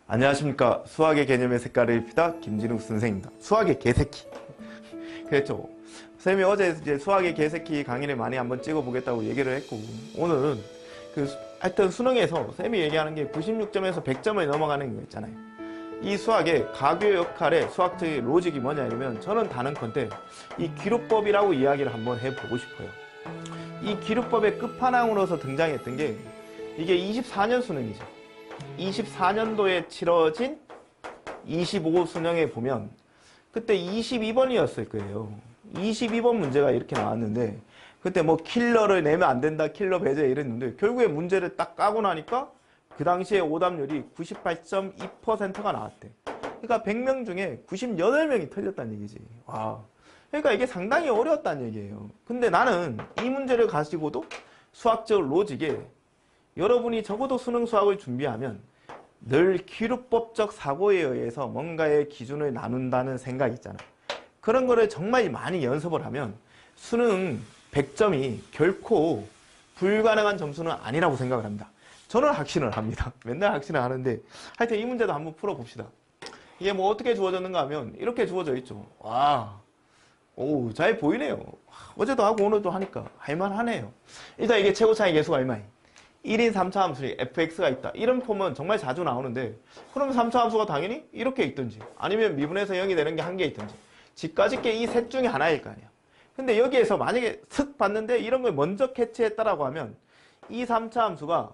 안녕하십니까. 수학의 개념의 색깔을 입히다 김진욱 선생입니다. 수학의 개새끼. 그랬죠. 쌤이 어제 이제 수학의 개새끼 강의를 많이 한번 찍어보겠다고 얘기를 했고, 오늘은 하여튼 수능에서 쌤이 얘기하는 게 96점에서 100점을 넘어가는 거 있잖아요. 이 수학의 가교 역할의 수학적인 로직이 뭐냐 이러면 저는 다른컨대 이 기루법이라고 이야기를 한번 해보고 싶어요. 이 기루법의 끝판왕으로서 등장했던 게 이게 24년 수능이죠. 24년도에 치러진 25 수능에 보면 그때 22번이었을 거예요. 22번 문제가 이렇게 나왔는데 그때 뭐 킬러를 내면 안 된다, 킬러 배제 이랬는데 결국에 문제를 딱 까고 나니까 그 당시에 오답률이 98.2%가 나왔대. 그러니까 100명 중에 98명이 틀렸다는 얘기지. 와. 그러니까 이게 상당히 어려웠다는 얘기예요. 근데 나는 이 문제를 가지고도 수학적 로직에 여러분이 적어도 수능 수학을 준비하면 늘 기루법적 사고에 의해서 뭔가의 기준을 나눈다는 생각이 있잖아요. 그런 거를 정말 많이 연습을 하면 수능 100점이 결코 불가능한 점수는 아니라고 생각을 합니다. 저는 확신을 합니다. 맨날 확신을 하는데 하여튼 이 문제도 한번 풀어봅시다. 이게 뭐 어떻게 주어졌는가 하면 이렇게 주어져 있죠. 와, 오, 잘 보이네요. 어제도 하고 오늘도 하니까 할만하네요. 일단 이게 최고차이 계수가 얼마예요? 1인 3차 함수니 fx가 있다. 이런 폼은 정말 자주 나오는데 그러면 3차 함수가 당연히 이렇게 있든지 아니면 미분에서 0이 되는 게 한 개 있든지 집까지 게 이 셋 중에 하나일 거 아니야. 근데 여기에서 만약에 슥 봤는데 이런 걸 먼저 캐치했다라고 하면 이 3차 함수가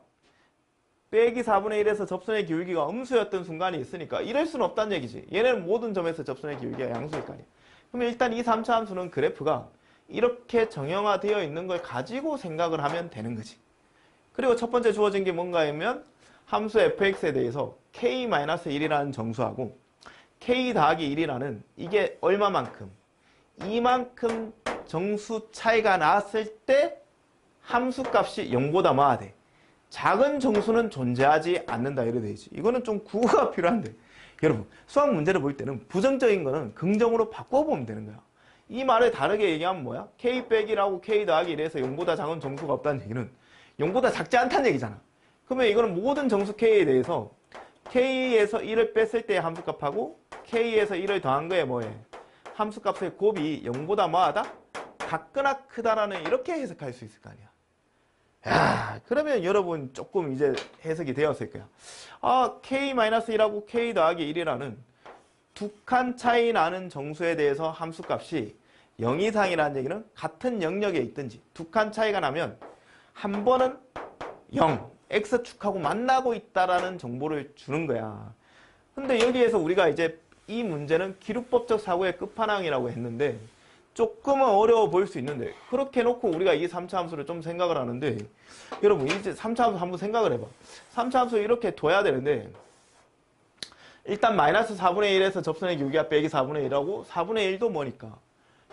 빼기 4분의 1에서 접선의 기울기가 음수였던 순간이 있으니까 이럴 수는 없다는 얘기지. 얘네는 모든 점에서 접선의 기울기가 양수일 거 아니야. 그러면 일단 이 3차 함수는 그래프가 이렇게 정형화되어 있는 걸 가지고 생각을 하면 되는 거지. 그리고 첫 번째 주어진 게 뭔가 하면 함수 fx에 대해서 k-1이라는 정수하고 k 더하기 1이라는 이게 얼마만큼 이만큼 정수 차이가 나왔을 때 함수 값이 0보다 뭐가 돼? 작은 정수는 존재하지 않는다 이래 되지. 이거는 좀 구호가 필요한데 여러분 수학 문제를 볼 때는 부정적인 거는 긍정으로 바꿔보면 되는 거야. 이 말을 다르게 얘기하면 뭐야? k 빼기라고 k 더하기 1에서 0보다 작은 정수가 없다는 얘기는 0보다 작지 않다는 얘기잖아. 그러면 이거는 모든 정수 k에 대해서 k에서 1을 뺐을 때의 함수값하고 k에서 1을 더한 거에 뭐해? 함수값의 곱이 0보다 뭐하다? 같거나 크다라는 이렇게 해석할 수 있을 거 아니야. 야, 그러면 여러분 조금 이제 해석이 되었을 거야. 아, k-1하고 k 더하기 1이라는 두 칸 차이 나는 정수에 대해서 함수값이 0 이상이라는 얘기는 같은 영역에 있든지 두 칸 차이가 나면 한 번은 0, x축하고 만나고 있다라는 정보를 주는 거야. 근데 여기에서 우리가 이제 이 문제는 기루법적 사고의 끝판왕이라고 했는데 조금은 어려워 보일 수 있는데 그렇게 해놓고 우리가 이 3차 함수를 좀 생각을 하는데 여러분 이제 3차 함수 한번 생각을 해봐. 3차 함수 이렇게 둬야 되는데 일단 마이너스 4분의 1에서 접선의 기울기가 빼기 4분의 1하고 4분의 1도 뭐니까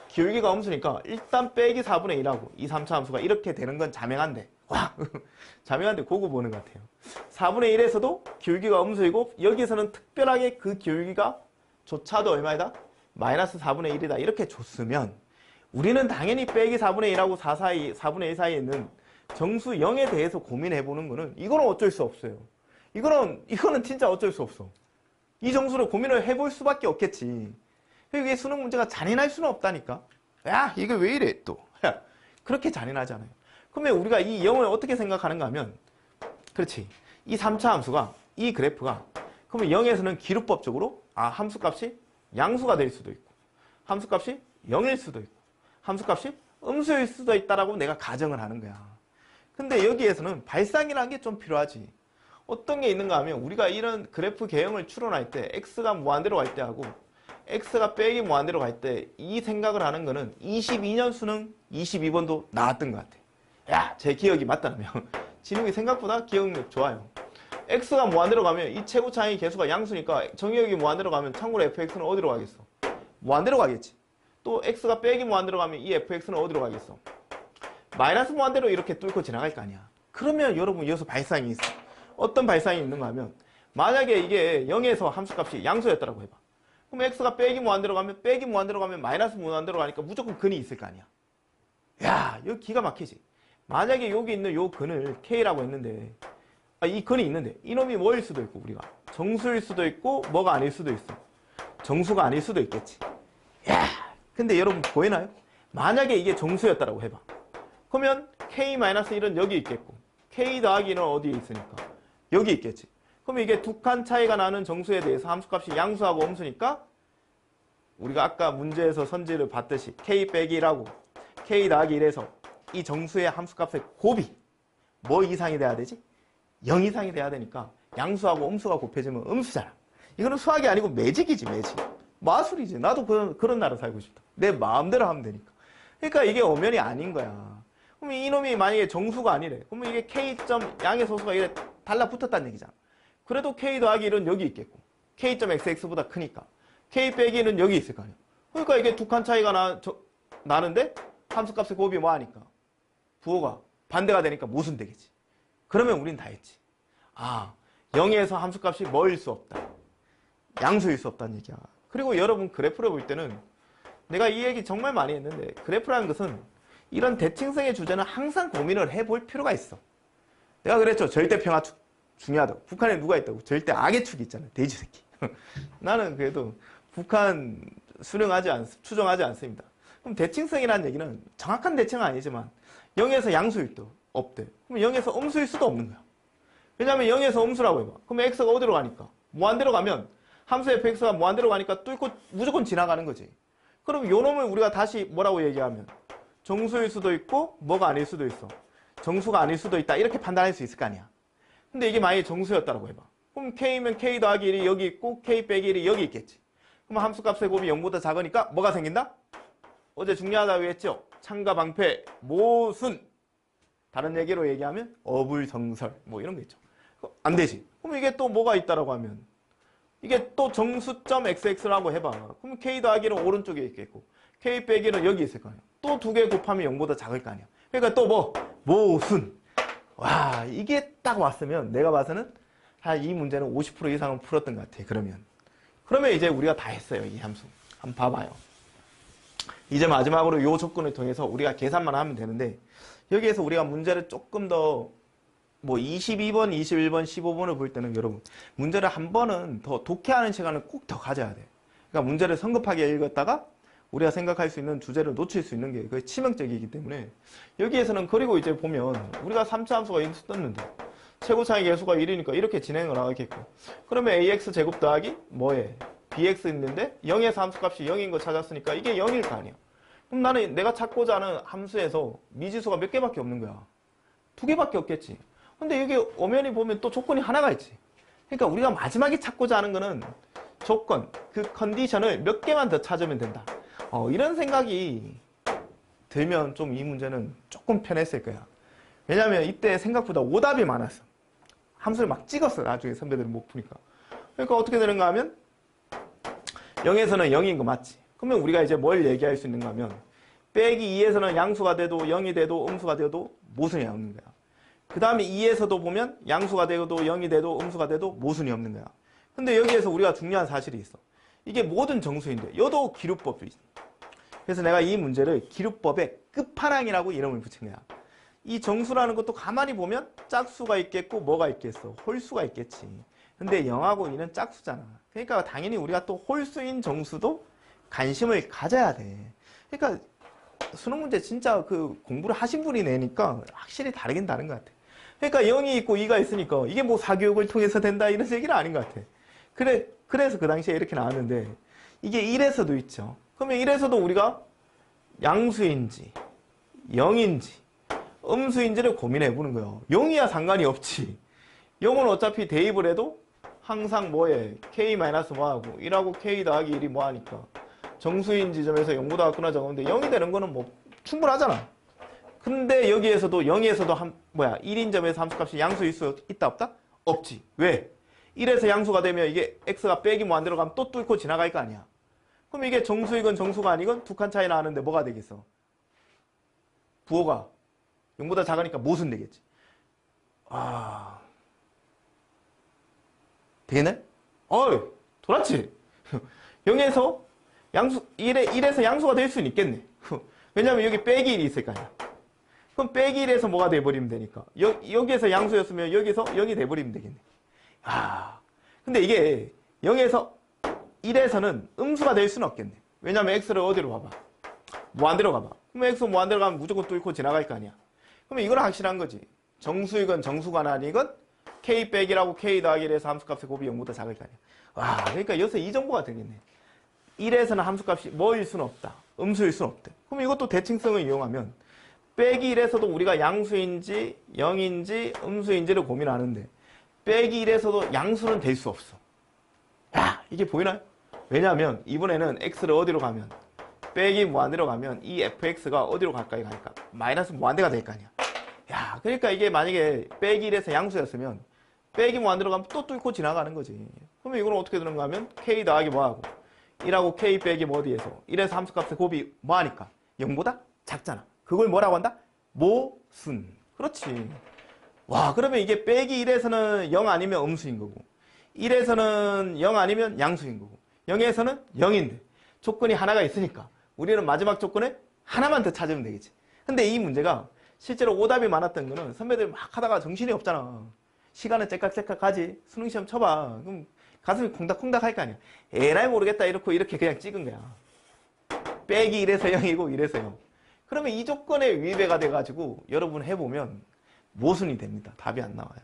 기울기가 음수니까 일단 빼기 4분의 1하고 이 3차 함수가 이렇게 되는 건 자명한데 와 자명한데 그거 보는 것 같아요. 4분의 1에서도 기울기가 음수이고 여기서는 특별하게 그 기울기가 조차도 얼마이다? 마이너스 4분의 1이다 이렇게 줬으면 우리는 당연히 빼기 4분의 1하고 4분의 1 사이에 있는 정수 0에 대해서 고민해보는 거는 이거는 어쩔 수 없어요. 이거는 진짜 어쩔 수 없어. 이 정수를 고민을 해볼 수밖에 없겠지. 이게 수능 문제가 잔인할 수는 없다니까. 야, 이게 왜 이래 또. 야, 그렇게 잔인하잖아요. 그러면 우리가 이 0을 어떻게 생각하는가 하면 그렇지. 이 3차 함수가 이 그래프가 그러면 0에서는 기루법적으로 함수값이 양수가 될 수도 있고 함수값이 0일 수도 있고 함수값이 음수일 수도 있다라고 내가 가정을 하는 거야. 근데 여기에서는 발상이라는 게 좀 필요하지. 어떤 게 있는가 하면 우리가 이런 그래프 개형을 추론할 때 x가 무한대로 갈 때 하고 x가 빼기 무한대로 갈 때 이 생각을 하는 거는 22년 수능 22번도 나왔던 것 같아. 야, 제 기억이 맞다면 진욱이 생각보다 기억력 좋아요. x가 무한대로 가면 이 최고차이 계수가 양수니까 정의역이 무한대로 가면 참고로 fx는 어디로 가겠어? 무한대로 가겠지. 또 x가 빼기 무한대로 가면 이 fx는 어디로 가겠어? 마이너스 무한대로 이렇게 뚫고 지나갈 거 아니야. 그러면 여러분 여기서 발상이 있어. 어떤 발상이 있는가 하면 만약에 이게 0에서 함수값이 양수였다고 해봐. 그럼 x가 빼기 무한대로 가면 마이너스 무한대로 가니까 무조건 근이 있을 거 아니야. 야, 여기 기가 막히지. 만약에 여기 있는 요 근을 k라고 했는데 이 근이 있는데 이놈이 뭐일 수도 있고 우리가 정수일 수도 있고 뭐가 아닐 수도 있어. 정수가 아닐 수도 있겠지. 야, 근데 여러분 보이나요? 만약에 이게 정수였다라고 해봐. 그러면 K-1은 여기 있겠고 K 더하기 1은 어디에 있으니까 여기 있겠지. 그러면 이게 두 칸 차이가 나는 정수에 대해서 함수값이 양수하고 음수니까 우리가 아까 문제에서 선지를 봤듯이 K 빼기 1하고 K 더하기 1에서 이 정수의 함수값의 곱이 뭐 이상이 돼야 되지? 0 이상이 돼야 되니까 양수하고 음수가 곱해지면 음수잖아. 이거는 수학이 아니고 매직이지, 매직. 마술이지. 나도 그런 나라 살고 싶다. 내 마음대로 하면 되니까. 그러니까 이게 엄연히 아닌 거야. 그럼 이놈이 만약에 정수가 아니래. 그러면 이게 K점 양의 소수가 이래 달라붙었다는 얘기잖아. 그래도 K 더하기 1은 여기 있겠고 K점 XX보다 크니까 K 빼기 1은 여기 있을 거 아니야. 그러니까 이게 두 칸 차이가 나는데 함수값의 곱이 뭐 하니까? 부호가 반대가 되니까 모순 되겠지. 그러면 우린 다 했지. 0에서 함수값이 뭐일 수 없다. 양수일 수 없다는 얘기야. 그리고 여러분 그래프를 볼 때는 내가 이 얘기 정말 많이 했는데 그래프라는 것은 이런 대칭성의 주제는 항상 고민을 해볼 필요가 있어. 내가 그랬죠. 절대평화축 중요하다고. 북한에 누가 있다고? 절대 악의 축이 있잖아. 돼지 새끼. 나는 그래도 북한 추정하지 않습니다. 그럼 대칭성이라는 얘기는 정확한 대칭은 아니지만 0에서 양수일 때 없대. 그럼 0에서 음수일 수도 없는 거야. 왜냐하면 0에서 음수라고 해봐. 그럼 x가 어디로 가니까? 무한대로 가면 함수 fx가 무한대로 가니까 뚫고 무조건 지나가는 거지. 그럼 요 놈을 우리가 다시 뭐라고 얘기하면 정수일 수도 있고 뭐가 아닐 수도 있어. 정수가 아닐 수도 있다. 이렇게 판단할 수 있을 거 아니야. 근데 이게 만약에 정수였다고 해봐. 그럼 k면 k 더하기 1이 여기 있고 k 빼기 1이 여기 있겠지. 그럼 함수값의 곱이 0보다 작으니까 뭐가 생긴다? 어제 중요하다고 했죠. 창과 방패, 모순. 다른 얘기로 얘기하면 어불성설 뭐 이런 거 있죠. 안 되지. 그럼 이게 또 뭐가 있다라고 하면 이게 또 정수점 xx라고 해봐. 그럼 k 더하기는 오른쪽에 있겠고 k 빼기는 여기 있을 거 아니야. 또 두 개 곱하면 0보다 작을 거 아니야. 그러니까 또 뭐? 모순. 와, 이게 딱 왔으면 내가 봐서는 이 문제는 50% 이상은 풀었던 것 같아. 그러면 이제 우리가 다 했어요. 이 함수. 한번 봐봐요. 이제 마지막으로 이 조건을 통해서 우리가 계산만 하면 되는데 여기에서 우리가 문제를 조금 더 22번, 21번, 15번을 볼 때는 여러분 문제를 한 번은 더 독해하는 시간을 꼭 더 가져야 돼. 그러니까 문제를 성급하게 읽었다가 우리가 생각할 수 있는 주제를 놓칠 수 있는 게 그게 치명적이기 때문에 여기에서는 그리고 이제 보면 우리가 3차 함수가 인수 떴는데 최고 차이 계수가 1이니까 이렇게 진행을 하겠고 그러면 ax 제곱 더하기 뭐에 bx 있는데 0에서 함수값이 0인 거 찾았으니까 이게 0일 거 아니야. 그럼 나는 내가 찾고자 하는 함수에서 미지수가 몇 개밖에 없는 거야. 2개밖에 없겠지. 근데 여기 엄연히 보면 또 조건이 하나가 있지. 그러니까 우리가 마지막에 찾고자 하는 거는 조건, 그 컨디션을 몇 개만 더 찾으면 된다. 이런 생각이 들면 좀 이 문제는 조금 편했을 거야. 왜냐면 이때 생각보다 오답이 많았어. 함수를 막 찍었어. 나중에 선배들은 못 푸니까. 그러니까 어떻게 되는가 하면 0에서는 0인 거 맞지. 그러면 우리가 이제 뭘 얘기할 수 있는가 하면 빼기 2에서는 양수가 돼도 0이 돼도 음수가 돼도 모순이 없는 거야. 그 다음에 2에서도 보면 양수가 돼도 0이 돼도 음수가 돼도 모순이 없는 거야. 근데 여기에서 우리가 중요한 사실이 있어. 이게 모든 정수인데 여도 기류법이지. 그래서 내가 이 문제를 기류법의 끝판왕이라고 이름을 붙인 거야. 이 정수라는 것도 가만히 보면 짝수가 있겠고 뭐가 있겠어? 홀수가 있겠지. 근데 0하고 2는 짝수잖아. 그러니까 당연히 우리가 또 홀수인 정수도 관심을 가져야 돼. 그러니까 수능 문제 진짜 그 공부를 하신 분이 내니까 확실히 다르긴 다른 것 같아. 그러니까 0이 있고 2가 있으니까 이게 뭐 사교육을 통해서 된다 이런 얘기는 아닌 것 같아. 그래서 그 당시에 이렇게 나왔는데 이게 1에서도 있죠. 그러면 1에서도 우리가 양수인지 0인지 음수인지를 고민해 보는 거예요. 0이야 상관이 없지. 0은 어차피 대입을 해도 항상 뭐에 k 마이너스 뭐하고 1하고 k 더하기 1이 뭐하니까 정수인 지점에서 0보다 작거나 적은데 0이 되는 거는 뭐 충분하잖아. 근데 여기에서도 0에서도 1인 점에서 함수값이 양수일 수 있다 없다? 없지. 왜? 1에서 양수가 되면 이게 x가 빼기 무한대로 가면 또 뚫고 지나갈 거 아니야. 그럼 이게 정수이건 정수가 아니건 두 칸 차이 나는데 뭐가 되겠어? 부호가 0보다 작으니까 모순 되겠지. 되겠네? 돌았지? 0에서 1에서 양수가 될 수는 있겠네. 왜냐면 여기 빼기 1이 있을 거 아니야. 그럼 빼기 1에서 뭐가 돼버리면 되니까. 여기에서 양수였으면 여기서 0이 돼버리면 되겠네. 근데 이게 0에서 1에서는 음수가 될 수는 없겠네. 왜냐면 x를 어디로 가봐? 무한대로 가봐. 그럼 x 무한대로 가면 무조건 뚫고 지나갈 거 아니야. 그러면 이건 확실한 거지. 정수이건 정수가 아니건 k 빼기라고 k 더하기 1에서 함수값의 곱이 0보다 작을 거 아니야. 그러니까 여기서 이 정보가 되겠네. 1에서는 함수값이 뭐일 수는 없다. 음수일 수는 없대. 그럼 이것도 대칭성을 이용하면 빼기 1에서도 우리가 양수인지 0인지 음수인지를 고민하는데 빼기 1에서도 양수는 될 수 없어. 이게 보이나요? 왜냐하면 이번에는 x를 어디로 가면 빼기 무한대로 가면 이 fx가 어디로 가까이 가니까 마이너스 무한대가 될 거 아니야. 그러니까 이게 만약에 빼기 1에서 양수였으면 빼기 무한대로 가면 또 뚫고 지나가는 거지. 그러면 이거는 어떻게 되는가 하면 k 더하기 뭐하고 1하고 k 빼기 뭐 어디에서 1에서 함수값의 곱이 뭐하니까 0보다 작잖아. 그걸 뭐라고 한다? 모순. 그렇지. 그러면 이게 빼기 1에서는 0 아니면 음수인 거고 1에서는 0 아니면 양수인 거고 0에서는 0인데 조건이 하나가 있으니까 우리는 마지막 조건에 하나만 더 찾으면 되겠지. 근데 이 문제가 실제로 오답이 많았던 거는 선배들 막 하다가 정신이 없잖아. 시간은 째깍째깍 가지. 수능시험 쳐봐. 그럼 가슴이 콩닥콩닥 할 거 아니야. 에라이 모르겠다 이렇게 그냥 찍은 거야. 빼기 1에서 0이고 1에서 0. 그러면 이 조건에 위배가 돼가지고 여러분 해보면 모순이 됩니다. 답이 안 나와요.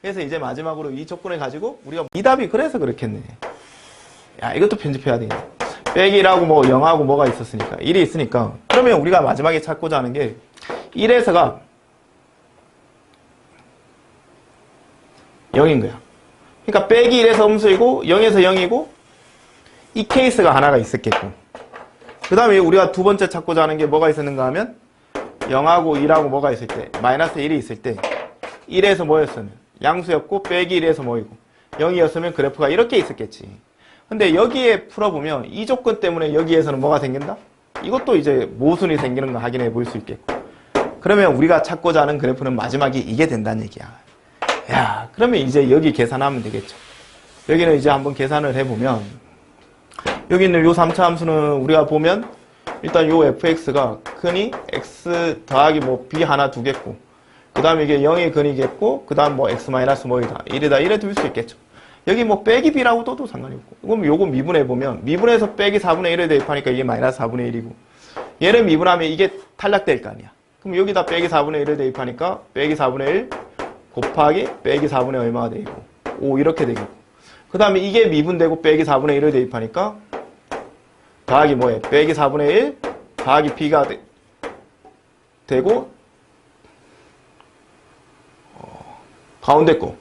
그래서 이제 마지막으로 이 조건을 가지고 우리가 이 답이 그래서 그렇겠네. 이것도 편집해야 되겠네. 빼기라고 뭐 0하고 뭐가 있었으니까 1이 있으니까 그러면 우리가 마지막에 찾고자 하는 게 1에서가 0인 거야. 그러니까 빼기 1에서 음수이고 0에서 0이고 이 케이스가 하나가 있었겠고 그 다음에 우리가 두 번째 찾고자 하는 게 뭐가 있었는가 하면 0하고 1하고 뭐가 있을 때 마이너스 1이 있을 때 1에서 뭐였으면 양수였고 빼기 1에서 뭐이고 0이었으면 그래프가 이렇게 있었겠지. 근데 여기에 풀어보면 이 조건 때문에 여기에서는 뭐가 생긴다? 이것도 이제 모순이 생기는 거 확인해 볼 수 있겠고 그러면 우리가 찾고자 하는 그래프는 마지막에 이게 된다는 얘기야. 그러면 이제 여기 계산하면 되겠죠. 여기는 이제 한번 계산을 해보면 여기 있는 요 3차 함수는 우리가 보면 일단 요 fx가 근이 x 더하기 뭐 b 하나 두겠고 그 다음에 이게 0의 근이겠고 그 다음 뭐 x 마이너스 뭐이다 1이다 이래 둘 수 있겠죠. 여기 뭐 빼기 b라고 둬도 상관이 없고 그럼 요거 미분해보면 미분해서 빼기 4분의 1을 대입하니까 이게 마이너스 4분의 1이고 얘를 미분하면 이게 탈락될 거 아니야. 그럼 여기다 빼기 4분의 1을 대입하니까 빼기 4분의 1 곱하기 빼기 4분의 얼마가 되고 5 이렇게 되겠고 그 다음에 이게 미분되고 빼기 4분의 1을 대입하니까 더하기 뭐해? 빼기 4분의 1 더하기 b가 되고 가운데 거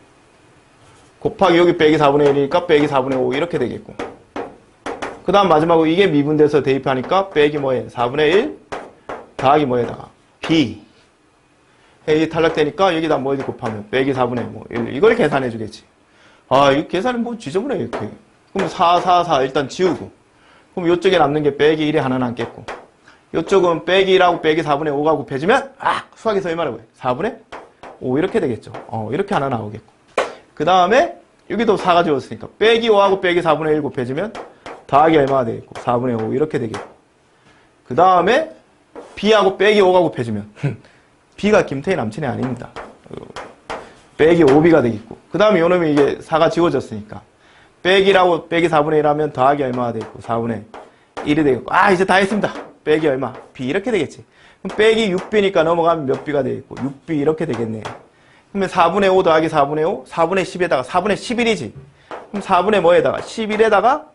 곱하기 여기 빼기 4분의 1이니까 빼기 4분의 5 이렇게 되겠고 그 다음 마지막으로 이게 미분돼서 대입하니까 빼기 뭐해? 4분의 1 더하기 뭐에다가 b 이 탈락되니까 여기다 뭐 곱하면 빼기 4분의 뭐 1 이걸 계산해 주겠지. 이 계산은 뭐 지저분해 이렇게. 그럼 4, 4, 4 일단 지우고 그럼 요쪽에 남는 게 빼기 1이 하나 남겠고 요쪽은 빼기 1하고 빼기 4분의 5가 곱해지면 수학에서 얼마라고 해? 4분의 5 이렇게 되겠죠. 이렇게 하나 나오겠고 그 다음에 여기도 4가 지웠으니까 빼기 5하고 빼기 4분의 1 곱해지면 더하기 얼마가 되겠고 4분의 5 이렇게 되겠고 그 다음에 b하고 빼기 5가 곱해지면 b가 김태희 남친이 아닙니다. 빼기 5b가 되겠고 그 다음에 요놈이 이게 4가 지워졌으니까 빼기라고 빼기 4분의 1 하면 더하기 얼마가 되겠고 4분의 1이 되겠고 이제 다 했습니다. 빼기 얼마? b 이렇게 되겠지. 그럼 빼기 6b니까 넘어가면 몇 b가 되겠고 6b 이렇게 되겠네. 그러면 4분의 5 더하기 4분의 5 4분의 10에다가 4분의 11이지. 그럼 4분의 뭐에다가 11에다가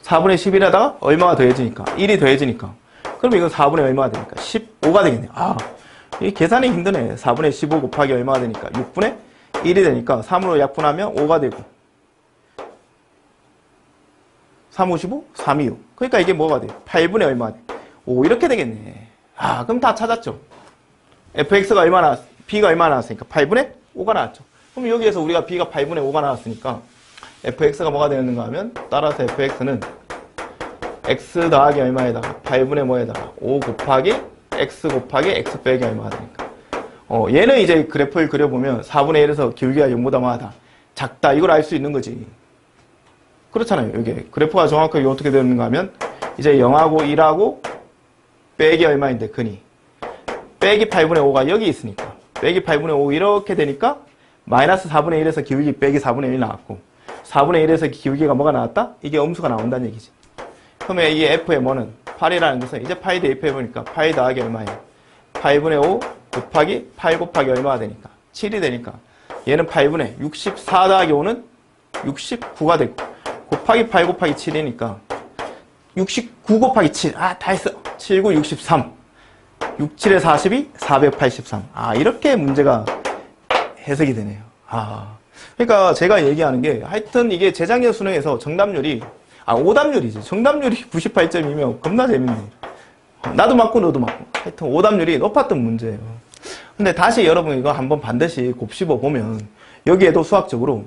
4분의 11에다가 얼마가 더해지니까 1이 더해지니까 그럼 이건 4분의 얼마가 되니까 15가 되겠네. 이 계산이 힘드네. 4분의 15 곱하기 얼마가 되니까 6분의 1이 되니까 3으로 약분하면 5가 되고 3, 5, 15? 3, 2, 5 그러니까 이게 뭐가 돼? 8분의 얼마 돼? 5 이렇게 되겠네. 그럼 다 찾았죠. fx가 얼마 나왔, b가 얼마 나왔으니까 8분의 5가 나왔죠. 그럼 여기에서 우리가 b가 8분의 5가 나왔으니까 fx가 뭐가 되었는가 하면 따라서 fx는 x 더하기 얼마에다가 8분의 뭐에다가 5 곱하기 x 곱하기 x 빼기 얼마가 되니까 얘는 이제 그래프를 그려보면 4분의 1에서 기울기가 0보다 뭐하다 작다 이걸 알 수 있는 거지. 그렇잖아요. 이게 그래프가 정확하게 어떻게 되는가 하면 이제 0하고 1하고 빼기 얼마인데 근이 빼기 8분의 5가 여기 있으니까 빼기 8분의 5 이렇게 되니까 마이너스 4분의 1에서 기울기 빼기 4분의 1 나왔고 4분의 1에서 기울기가 뭐가 나왔다? 이게 음수가 나온다는 얘기지. 그러면 이 f의 뭐는 8이라는 것은 이제 파이 대입해보니까 파이 더하기 얼마예요? 8분의 5 곱하기 8 곱하기 얼마가 되니까 7이 되니까 얘는 8분의 64 더하기 5는 69가 되고 곱하기 8 곱하기 7이니까 69 곱하기 7 다 했어. 7, 9, 63 67에 42, 483 이렇게 문제가 해석이 되네요. 그러니까 제가 얘기하는 게 하여튼 이게 재작년 수능에서 정답률이 오답률이지. 정답률이 98점이면 겁나 재밌네. 나도 맞고 너도 맞고. 하여튼 오답률이 높았던 문제예요. 근데 다시 여러분 이거 한번 반드시 곱씹어 보면 여기에도 수학적으로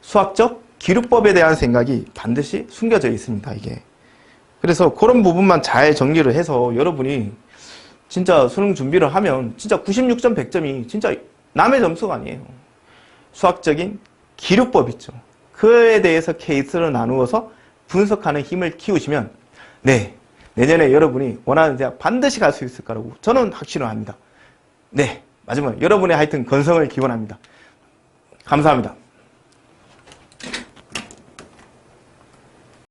수학적 기류법에 대한 생각이 반드시 숨겨져 있습니다. 이게. 그래서 그런 부분만 잘 정리를 해서 여러분이 진짜 수능 준비를 하면 진짜 96점 100점이 진짜 남의 점수가 아니에요. 수학적인 기류법 있죠. 그에 대해서 케이스를 나누어서 분석하는 힘을 키우시면 내년에 여러분이 원하는 대학 반드시 갈 수 있을 거라고 저는 확신을 합니다. 마지막으로 여러분의 하여튼 건성을 기원합니다. 감사합니다.